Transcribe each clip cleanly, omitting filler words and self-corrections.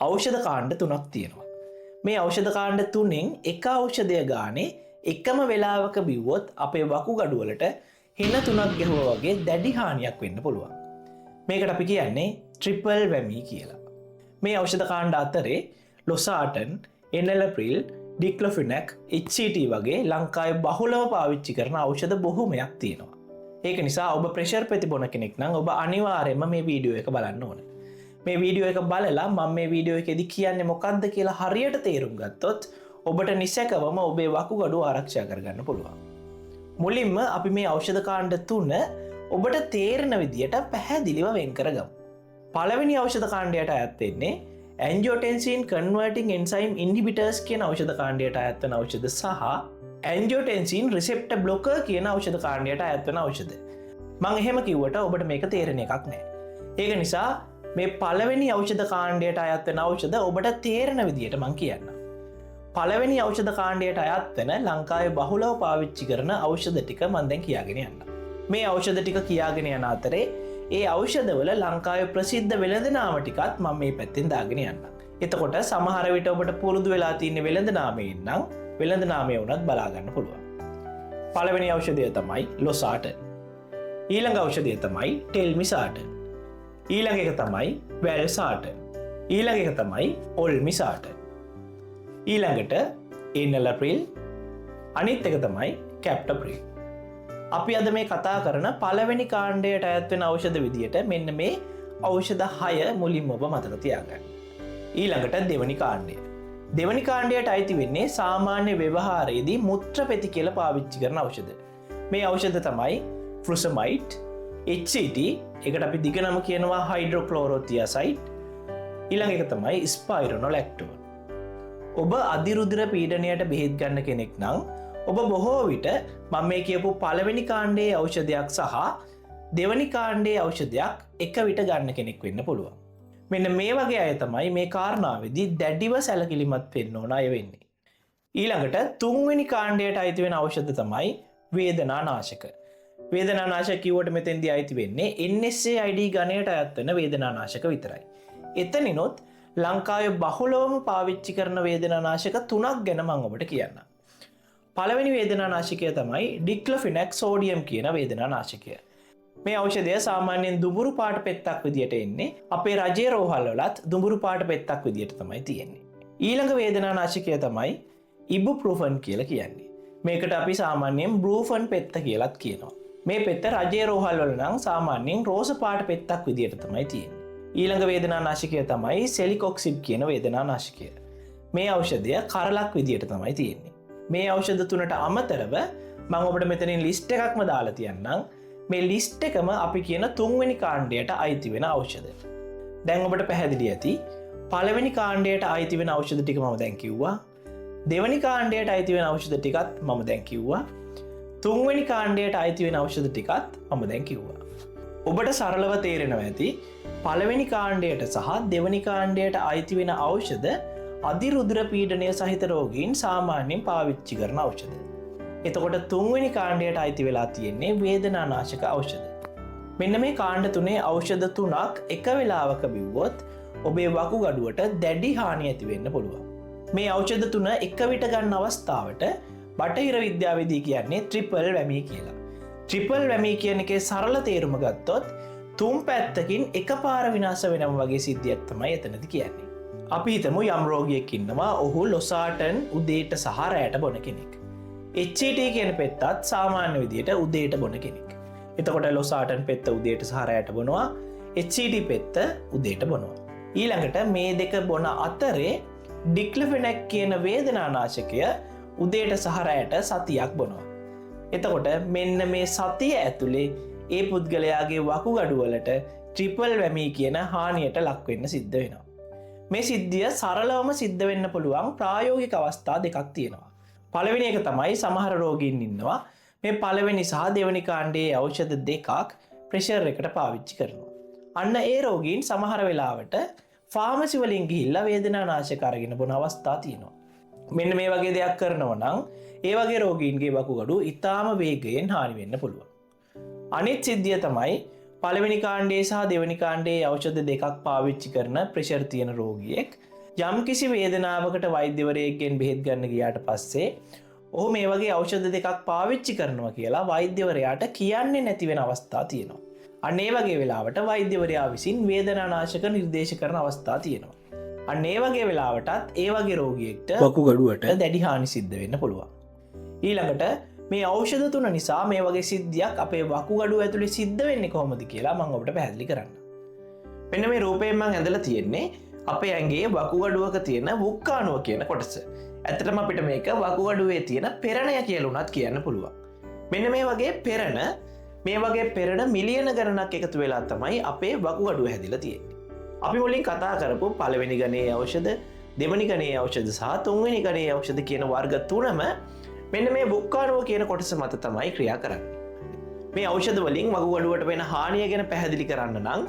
ඖෂධ කාණ්ඩ 3ක් තියෙනවා. මේ ඖෂධ කාණ්ඩ 3න් එක ඖෂධය ගානේ එකම වෙලාවක බිව්වොත් අපේ වකුගඩු වලට හෙන 3ක් ගැහුවා වගේ දැඩි හානියක් වෙන්න පුළුවන්. මේකට අපි කියන්නේ ට්‍රිපල් වැමි කියලා. මේ ඖෂධ කාණ්ඩ අතරේ ලොසාටන්, එනලප්‍රිල්, ඩික්ලොෆිනැක්, HCT වගේ ලංකාවේ බහුලව පාවිච්චි කරන ඖෂධ බොහෝමයක් තියෙනවා. ඒක නිසා ඔබ ප්‍රෙෂර් පැති බොන කෙනෙක් නම් ඔබ අනිවාර්යයෙන්ම මේ වීඩියෝ එක බලන්න ඕනේ. මේ වීඩියෝ එක බලලා මම මේ වීඩියෝ එකේදී කියන්නේ මොකක්ද කියලා හරියට තේරුම් ගත්තොත් ඔබට නිසැකවම ඔබේ වකුගඩුව ආරක්ෂා කරගන්න පුළුවන්. මුලින්ම අපි මේ ඖෂධ කාණ්ඩ 3 ඔබට තේරෙන විදියට පැහැදිලිව වෙන් කරගමු. පළවෙනි ඖෂධ කාණ්ඩයට අයත් වෙන්නේ angiotensin converting enzyme inhibitors කියන ඖෂධ කාණ්ඩයට අයත් වෙන ඖෂධ සහ angiotensin receptor blocker කියන ඖෂධ කාණ්ඩයට අයත් වෙන ඖෂධ. මම එහෙම කිව්වට ඔබට මේක තේරෙන එකක් නෑ. ඒක නිසා මේ පළවෙනි ඖෂධ කාණ්ඩයට අයත් වෙන ඖෂධ ඔබට තේරෙන විදියට මම කියන්නම්. පළවෙනි ඖෂධ කාණ්ඩයට අයත් වෙන ලංකාවේ බහුලව පාවිච්චි කරන ඖෂධ ටික මම දැන් කියාගෙන යන්නම්. මේ ඖෂධ ටික කියාගෙන යන අතරේ ඒ ඖෂධවල ලංකාවේ ප්‍රසිද්ධ වෙළඳ නාම ටිකත් මම මේ පැත්තෙන් දාගෙන යන්නම්. එතකොට සමහර විට ඔබට පුරුදු වෙලා තියෙන වෙළඳ නාමයෙන් නම් වෙළඳ නාමය වුණත් බලා ගන්න පුළුවන්. පළවෙනි ඖෂධය තමයි ලොසාටන්. ඊළඟ ඖෂධය තමයි ටෙල්මිසාටන්. ඊළඟ එක තමයි වැල්සාටන්. ඊළඟ එක තමයි ඔල්මිසාටන්. ඊළඟට එනලප්‍රිල්, අනිත් එක තමයි කැප්ටප්‍රිල්. අපි අද මේ කතා කරන පළවෙනි කාණ්ඩයට අයත් වෙන ඖෂධ විදියට මෙන්න මේ ඖෂධ 6 මුලින්ම ඔබ මතක තියාගන්න. ඊළඟට දෙවනි කාණ්ඩය. දෙවනි කාණ්ඩයට අයිති වෙන්නේ සාමාන්‍ය ව්‍යවහාරයේදී මුත්‍ර පෙති කියලා පාවිච්චි කරන ඖෂධ. මේ ඖෂධ තමයි ෆ්ලුසමයිඩ්, HCT, ඒකට අපි දිග නම කියනවා හයිඩ්‍රොක්ලෝරෝතියාසයිඩ්. ඊළඟ එක තමයි ස්පයිරොනොලැක්ටෝන්. ඔබ අධිරුධිර පීඩනයට බෙහෙත් ගන්න කෙනෙක් නම් ඔබ බොහෝ විට මම මේ කියපු පළවෙනි කාණ්ඩයේ ඖෂධයක් සහ දෙවනි කාණ්ඩයේ ඖෂධයක් එක විට ගන්න කෙනෙක් වෙන්න පුළුවන්. මෙන්න මේ වගේ අය තමයි මේ කාරණාවේදී දැඩිව සැලකිලිමත් වෙන්න ඕන අය වෙන්නේ. ඊළඟට තුන්වෙනි කාණ්ඩයට අයිති වෙන ඖෂධ තමයි වේදනානාශක. වේදනානාශක කිව්වට මෙතෙන්දී අයිති වෙන්නේ NSAID ගණයට අයත් වෙන වේදනානාශක විතරයි. එතනිනොත් ලංකාවේ බහුලවම පාවිච්චි කරන වේදනානාශක 3ක් ගැන මම ඔබට කියන්නම්. පළවෙනි වේදනානාශකය තමයි ඩික්ලොෆිනැක් සෝඩියම් කියන වේදනානාශකය. මේ ඖෂධය සාමාන්‍යයෙන් දුඹුරු පාට පෙත්තක් විදියට එන්නේ. අපේ රජයේ රෝහල් වලත් දුඹුරු පාට පෙත්තක් විදියට තමයි තියෙන්නේ. ඊළඟ වේදනානාශකය තමයි ඉබුප්‍රොෆන් කියලා කියන්නේ. මේකට අපි සාමාන්‍යයෙන් බ්‍රූෆන් පෙත්ත කියලාත් කියනවා. මේ පෙත්ත රජයේ රෝහල් වල නම් සාමාන්‍යයෙන් රෝස පාට පෙත්තක් විදියට තමයි තියෙන්නේ. ඊළඟ වේදනානාශකය තමයි සෙලිකොක්සිඩ් කියන වේදනානාශකය. මේ ඖෂධය කරලක් විදියට තමයි තියෙන්නේ. මේ ඖෂධ 3ට අමතරව මම ඔබට මෙතනින් ලිස්ට් එකක්ම දාලා තියන්නම්. මේ ලිස්ට් එකම අපි කියන තුන්වෙනි කාණ්ඩයට අයිති වෙන ඖෂධ. දැන් ඔබට පැහැදිලි ඇති පළවෙනි කාණ්ඩයට අයිති වෙන ඖෂධ ටික මම දැන් කිව්වා. දෙවෙනි කාණ්ඩයට අයිති වෙන ඖෂධ ටිකත් මම දැන් කිව්වා. තුන්වෙනි කාණ්ඩයට අයිති වෙන ඖෂධ ටිකත් මම දැන් කිව්වා. ඔබට සරලව තේරෙනවා ඇති පළවෙනි කාණ්ඩයට සහ දෙවෙනි කාණ්ඩයට අයිති වෙන ඖෂධ අධිරුධිර පීඩනය සහිත රෝගීන් සාමාන්‍යයෙන් පාවිච්චි කරන ඖෂධ. එතකොට තුන්වෙනි කාණ්ඩයට අයිති වෙලා තියෙන්නේ වේදනානාශක ඖෂධ. මෙන්න මේ කාණ්ඩ තුනේ ඖෂධ 3ක් එක වෙලාවක බිව්වොත් ඔබේ වකුගඩුවට දැඩි හානිය ඇති වෙන්න පුළුවන්. මේ ඖෂධ 3 එක විට ගන්න අවස්ථාවට බටහිර විද්‍යාවේදී කියන්නේ ට්‍රිපල් වැමි කියලා. ට්‍රිපල් වැමි කියන එකේ සරල තේරුම ගත්තොත් තුන් පැත්තකින් එකපාර විනාශ වෙනම වගේ සිද්ධියක් තමයි එතනදී කියන්නේ. අපි හිතමු යම් රෝගියෙක් ඉන්නවා ඔහු ලොසාටන් උදේට සහ රැයට බොන කෙනෙක්. HCT කියන පෙත්තත් සාමාන්‍ය විදියට උදේට බොන කෙනෙක්. එතකොට ලොසාටන් පෙත්ත උදේට සහ රැයට බොනවා, HCT පෙත්ත උදේට බොනවා. ඊළඟට මේ දෙක බොන අතරේ ඩික්ලොෆිනැක් කියන වේදනානාශකය උදේට සහ රැයට සතියක් බොනවා. එතකොට මෙන්න මේ සතිය ඇතුලේ ඒ පුද්ගලයාගේ වකුගඩු වලට ට්‍රිපල් වැමි කියන හානියට ලක් වෙන්න සිද්ධ වෙනවා. මේ සිද්ධිය සරලවම සිද්ධ වෙන්න පුළුවන් ප්‍රායෝගික අවස්ථා දෙකක් තියෙනවා. පළවෙනි එක තමයි සමහර රෝගීන් ඉන්නවා මේ පළවෙනි සහ දෙවෙනි කාණ්ඩයේ ඖෂධ දෙකක් ප්‍රෙෂර් එකට පාවිච්චි කරනවා. අන්න ඒ රෝගීන් සමහර වෙලාවට ෆාමසි වලින් ගිහිල්ලා වේදනානාශක අරගෙන බොන අවස්ථා තියෙනවා. මෙන්න මේ වගේ දෙයක් කරනවා නම් ඒ වගේ රෝගීන්ගේ වකුගඩු ඉතාම වේගයෙන් හානි වෙන්න පුළුවන්. අනිත් සිද්ධිය තමයි පළවෙනි කාණ්ඩයේ සහ දෙවෙනි කාණ්ඩයේ ඖෂධ දෙකක් පාවිච්චි කරන ප්‍රෙෂර් තියෙන රෝගියෙක් යම් කිසි වේදනාවකට වෛද්‍යවරයෙක්ගෙන් බෙහෙත් ගන්න ගියාට පස්සේ ඔහු මේ වගේ ඖෂධ දෙකක් පාවිච්චි කරනවා කියලා වෛද්‍යවරයාට කියන්නේ නැතිවෙන අවස්ථා තියෙනවා. අන්නේ වගේ වෙලාවට වෛද්‍යවරයා විසින් වේදනානාශක නිර්දේශ කරන අවස්ථා තියෙනවා. අන්නේ වගේ වෙලාවටත් ඒ වගේ රෝගියෙක්ට වකුගඩුවට දැඩි හානි සිද්ධ වෙන්න පුළුවන්. ඊළඟට මේ ඖෂධ තුන නිසා මේ වගේ සිද්ධියක් අපේ වකුගඩුව ඇතුලේ සිද්ධ වෙන්නේ කොහොමද කියලා මම ඔබට පැහැදිලි කරන්න. මෙන්න මේ රූපයෙන් මම ඇඳලා තියෙන්නේ අපේ ඇඟේ වකුගඩුවක තියෙන වුක්කාණුව කියන කොටස. ඇත්තටම අපිට මේක වකුගඩුවේ තියෙන පෙරණය කියලා උනත් කියන්න පුළුවන්. මෙන්න මේ වගේ පෙරණ මිලියන ගණනක් එකතු වෙලා තමයි අපේ වකුගඩුව හැදිලා තියෙන්නේ. අපි මුලින් කතා කරපු පළවෙනි ගණයේ ඖෂධ, දෙවෙනි ගණයේ ඖෂධ සහ තුන්වෙනි ගණයේ ඖෂධ කියන වර්ග තුනම මෙන්න මේ වුක්කාණුව කියන කොටස මත තමයි ක්‍රියා කරන්නේ. මේ ඖෂධ වලින් වකුගඩුවට වෙන හානිය ගැන පැහැදිලි කරන්න නම්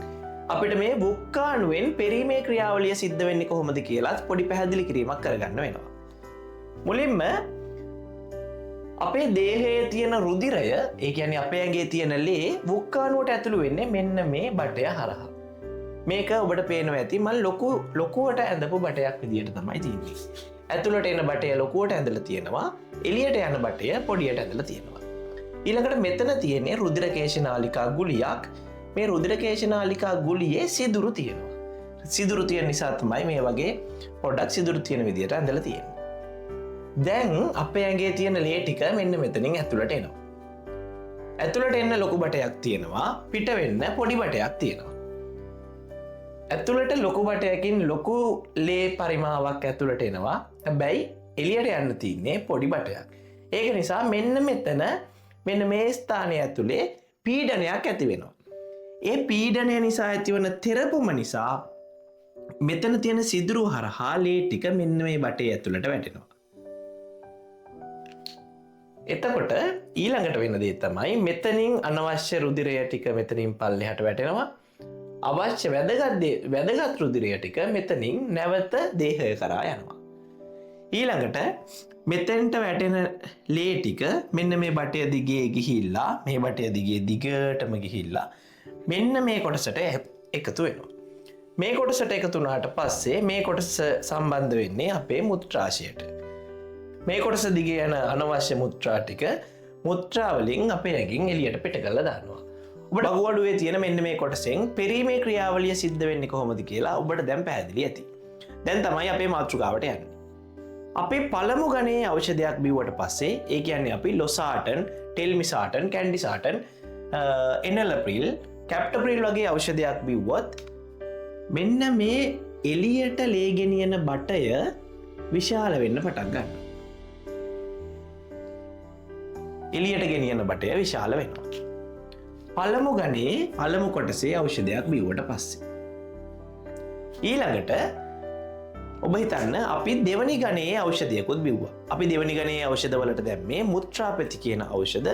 අපිට මේ වුක්කාණුවෙන් පෙරීමේ ක්‍රියාවලිය සිද්ධ වෙන්නේ කොහොමද කියලා පොඩි පැහැදිලි කිරීමක් කරගන්න වෙනවා. මුලින්ම අපේ දේහයේ තියෙන රුධිරය, ඒ කියන්නේ අපේ ඇඟේ තියෙන ලේ වුක්කාණුවට ඇතුළු වෙන්නේ මෙන්න මේ බටය හරහා. මේක ඔබට පේනවා ඇති මම ලොකුවට ඇඳපු බටයක් විදියට තමයි තියෙන්නේ. ඇතුළට එන බටය ලොකුවට ඇඳලා තියෙනවා, එළියට යන බටය පොඩියට ඇඳලා තියෙනවා. ඊළඟට මෙතන තියෙන්නේ රුධිර කේශනාලිකා ගුලියක්. මේ රුධිර කේශනාලිකා ගුලියේ සිදුරු තියෙනවා. සිදුරු තියෙන නිසා තමයි මේ වගේ පොඩක් සිදුරු තියෙන විදියට ඇඳලා තියෙන්නේ. දැන් අපේ ඇඟේ තියෙන ලේ ටික මෙන්න මෙතනින් ඇතුළට එනවා. ඇතුළට එන්න ලොකු බටයක් තියෙනවා, පිට වෙන්න පොඩි බටයක් තියෙනවා. ඇතුළට ලොකු බටයකින් ලොකු ලේ පරිමාවක් ඇතුළට එනවා. හැබැයි එළියට යන්න තියෙන්නේ පොඩි බටයක්. ඒක නිසා මෙන්න මේ ස්ථානයේ ඇතුලේ පීඩනයක් ඇති වෙනවා. ඒ පීඩනය නිසා ඇතිවන තෙරපුම නිසා මෙතන තියෙන සිදුරු හරහා ලේ ටික මෙන්න මේ බටේ ඇතුළට වැටෙනවා. එතකොට ඊළඟට වෙන දේ තමයි මෙතනින් අනවශ්‍ය රුධිරය ටික මෙතනින් පල්ලෙහාට වැටෙනවා. අවශ්‍ය වැදගත් රුධිරය ටික මෙතනින් නැවත දේහය කරා යනවා. ඊළඟට මෙතෙන්ට වැටෙන ලේ ටික මෙන්න මේ බටය දිගේ ගිහිල්ලා මේ බටය දිගේ දිගටම ගිහිල්ලා මෙන්න මේ කොටසට එකතු වෙනවා. මේ කොටසට එකතු වුණාට පස්සේ මේ කොටස සම්බන්ධ වෙන්නේ අපේ මුත්‍රාශයට. මේ කොටස දිගේ යන අනවශ්‍ය මුත්‍රා ටික මුත්‍රා වලින් අපේ ඇඟින් එළියට පිට කරලා දානවා. ඔබට වකුගඩුවේ තියෙන මෙන්න මේ කොටසෙන් පෙරීමේ ක්‍රියාවලිය සිද්ධ වෙන්නේ කොහොමද කියලා ඔබට දැන් පැහැදිලි ඇති. දැන් තමයි අපේ මාතෘකාවට යන්නේ. අපි පළමු ගණයේ ඖෂධයක් බිව්වට පස්සේ, ඒ කියන්නේ අපි ලොසාටන්, ටෙල්මිසාටන්, කැන්ඩිසාටන්, එනලප්‍රිල්, කැප්ටප්‍රිල් වගේ ඖෂධයක් බිව්වොත් මෙන්න මේ එළියට ලේ ගෙනියන බටය විශාල වෙන්න පටන් ගන්නවා. එළියට ගෙනියන බටය විශාල වෙනවා. පළමු ගණයේ පළමු කොටසේ ඖෂධයක් බිව්වට පස්සේ. ඊළඟට ඔබ හිතන්න අපි දෙවනි ගණයේ ඖෂධයකුත් බිව්වා. අපි දෙවනි ගණයේ ඖෂධ වලට දැම්මේ මුත්‍රාපෙති කියන ඖෂධ.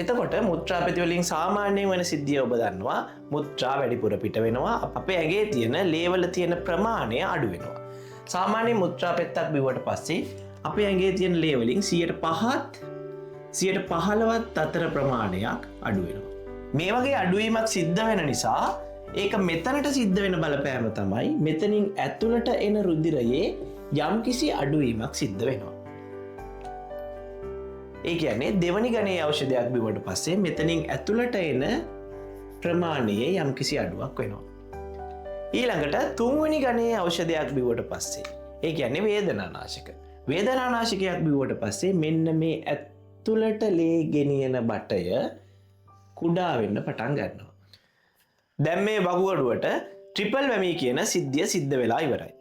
එතකොට මුත්‍රාපෙති වලින් සාමාන්‍යයෙන් වෙන සිද්ධිය ඔබ දන්නවා. මුත්‍රා වැඩිපුර පිට වෙනවා. අපේ ඇඟේ තියෙන ලේ වල තියෙන ප්‍රමාණය අඩු වෙනවා. සාමාන්‍ය මුත්‍රාපෙත්තක් බිව්වට පස්සේ අපේ ඇඟේ තියෙන ලේ වලින් 115ත් අතර ප්‍රමාණයක් අඩු වෙනවා. මේ වගේ අඩුවීමක් සිද්ධ වෙන නිසා ඒක මෙතනට සිද්ධ වෙන බලපෑම තමයි මෙතනින් ඇතුළට එන රුධිරයේ යම්කිසි අඩුවීමක් සිද්ධ වෙනවා. ඒ කියන්නේ දෙවනි ගණයේ ඖෂධයක් බිව්වට පස්සේ මෙතනින් ඇතුළට එන ප්‍රමාණයේ යම්කිසි අඩුවක් වෙනවා. ඊළඟට තුන්වෙනි ගණයේ ඖෂධයක් බිව්වට පස්සේ, ඒ කියන්නේ වේදනානාශක. වේදනානාශකයක් බිව්වට පස්සේ මෙන්න මේ ඇතුළට ලේ ගෙනියන බටය කුඩා වෙන්න පටන් ගන්නවා. දැන් මේ වකුගඩුවට ට්‍රිපල් වැමී කියන සිද්ධිය සිද්ධ වෙලා ඉවරයි.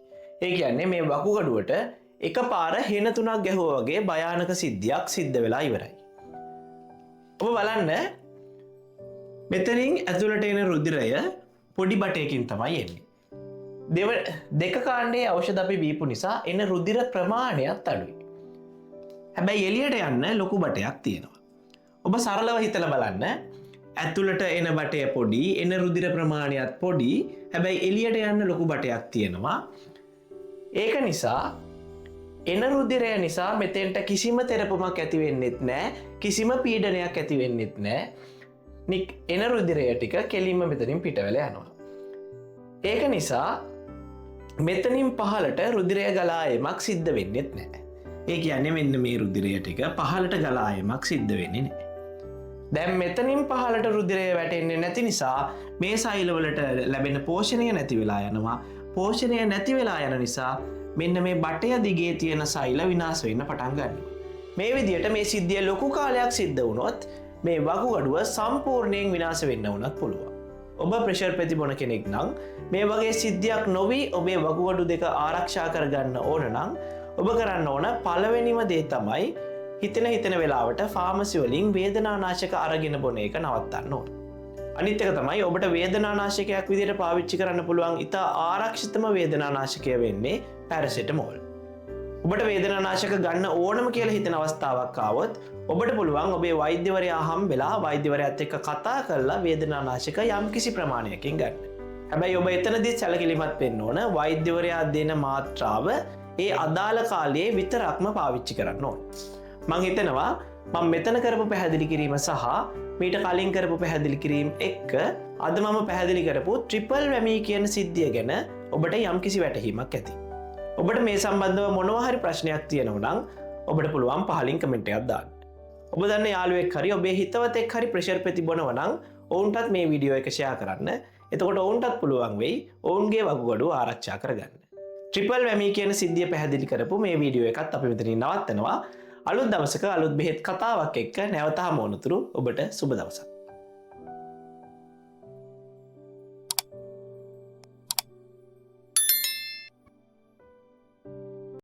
ඒ කියන්නේ මේ වකුගඩුවට එකපාර හෙන තුනක් ගැහුවා වගේ භයානක සිද්ධියක් සිද්ධ වෙලා ඉවරයි. ඔබ බලන්න මෙතනින් ඇතුළට එන රුධිරය පොඩි බටයකින් තමයි එන්නේ. දෙක කාණ්ඩයේ ඖෂධ අපි බීපු නිසා එන රුධිර ප්‍රමාණයත් අඩුයි. හැබැයි එළියට යන්න ලොකු බටයක් තියෙනවා. ඔබ සරලව හිතලා බලන්න. ඇතුළට එන බටය පොඩි, එන රුධිර ප්‍රමාණයත් පොඩි, හැබැයි එළියට යන්න ලොකු බටයක් තියෙනවා. ඒක නිසා එන රුධිරය නිසා මෙතෙන්ට කිසිම තෙරපුමක් ඇති වෙන්නෙත් නැහැ, කිසිම පීඩනයක් ඇති වෙන්නෙත් නැහැ. එන රුධිරය ටික කෙලින්ම මෙතනින් පිට වෙලා යනවා. ඒක නිසා මෙතනින් පහලට රුදිරය ගලායමක් සිද්ධ වෙන්නෙත් නෑ. ඒ කියන්නේ මෙන්න මේ රුදිරය ටික පහලට ගලායමක් සිද්ධ වෙන්නේ නෑ. දැම් මෙතනින් පහලට රුදිරය වැටෙන්නේ නැති නිසා මේ සයිලවලට ලැබෙන පෝෂණය නැති වෙලා යනවා. පෝෂණය නැති වෙලා යන නිසා මෙන්න මේ බටය දිගේ තියෙන සයිල විනාශ වෙන්න පටන් ගන්නවා. මේ විදියට මේ සිද්ධිය ලොකු කාලයක් සිද්ධ වුණොත් මේ වකුගඩුව සම්පූර්ණයෙන් විනාශ වෙන්න වුණත් පුළුවන්. ඔබ ප්‍රෙෂර් ප්‍රතිබොන කෙනෙක් නම් මේ වගේ සිද්ධියක් නොවී ඔබේ වකුගඩු දෙක ආරක්ෂා කරගන්න ඕන නම් ඔබ කරන්න ඕන පළවෙනිම දේ තමයි හිතෙන වෙලාවට ෆාමසි වලින් වේදනානාශක අරගෙන බොන එක නවත්තන්න ඕන. අනිත් එක තමයි ඔබට වේදනානාශකයක් විදිහට පාවිච්චි කරන්න පුළුවන් ඉතා ආරක්ෂිතම වේදනානාශකය වෙන්නේ පැරසිටමෝල්. ඔබට වේදනානාශක ගන්න ඕනම කියලා හිතෙන අවස්ථාවක් ආවොත් ඔබට පුළුවන් ඔබේ වෛද්‍යවරයා හම්බෙලා වෛද්‍යවරයාත් එක්ක කතා කරලා වේදනානාශක යම්කිසි ප්‍රමාණයකින් ගන්න. හැබැයි ඔබ එතනදී සැලකිලිමත් වෙන්න ඕන වෛද්‍යවරයා දෙන මාත්‍රාව ඒ අදාළ කාලයේ විතරක්ම පාවිච්චි කරන්න ඕන. මං හිතනවා මම මෙතන කරපු පැහැදිලි කිරීම සහ මීට කලින් කරපු පැහැදිලි කිරීම එක්ක අද මම පැහැදිලි කරපු ට්‍රිපල් වැමී කියන සිද්ධිය ගැන ඔබට යම්කිසි වැටහීමක් ඇති. ඔබට මේ සම්බන්ධව මොනවා හරි ප්‍රශ්නයක් තියෙනවා නම් ඔබට පුළුවන් පහලින් කමෙන්ට් එකක් දාන්න. ඔබ දන්න යාළුවෙක් හරි ඔබේ හිතවතෙක් හරි ප්‍රෙෂර් ප්‍රතිබොනවා නම් ඔවුන්ටත් මේ වීඩියෝ එක ෂෙයා කරන්න. එතකොට ඔවුන්ටත් පුළුවන් වෙයි ඔවුන්ගේ වකුගඩුව ආරක්ෂා කරගන්න. ට්‍රිපල් වැමී කියන සිද්ධිය පැහැදිලි කරපු මේ වීඩියෝ එකත් අපි මෙතනින් නවත්තනවා. අලුත් දවසක අලුත් බෙහෙත් කතාවක් එක්ක නැවත හමු වනතුරු ඔබට සුබ දවසක්.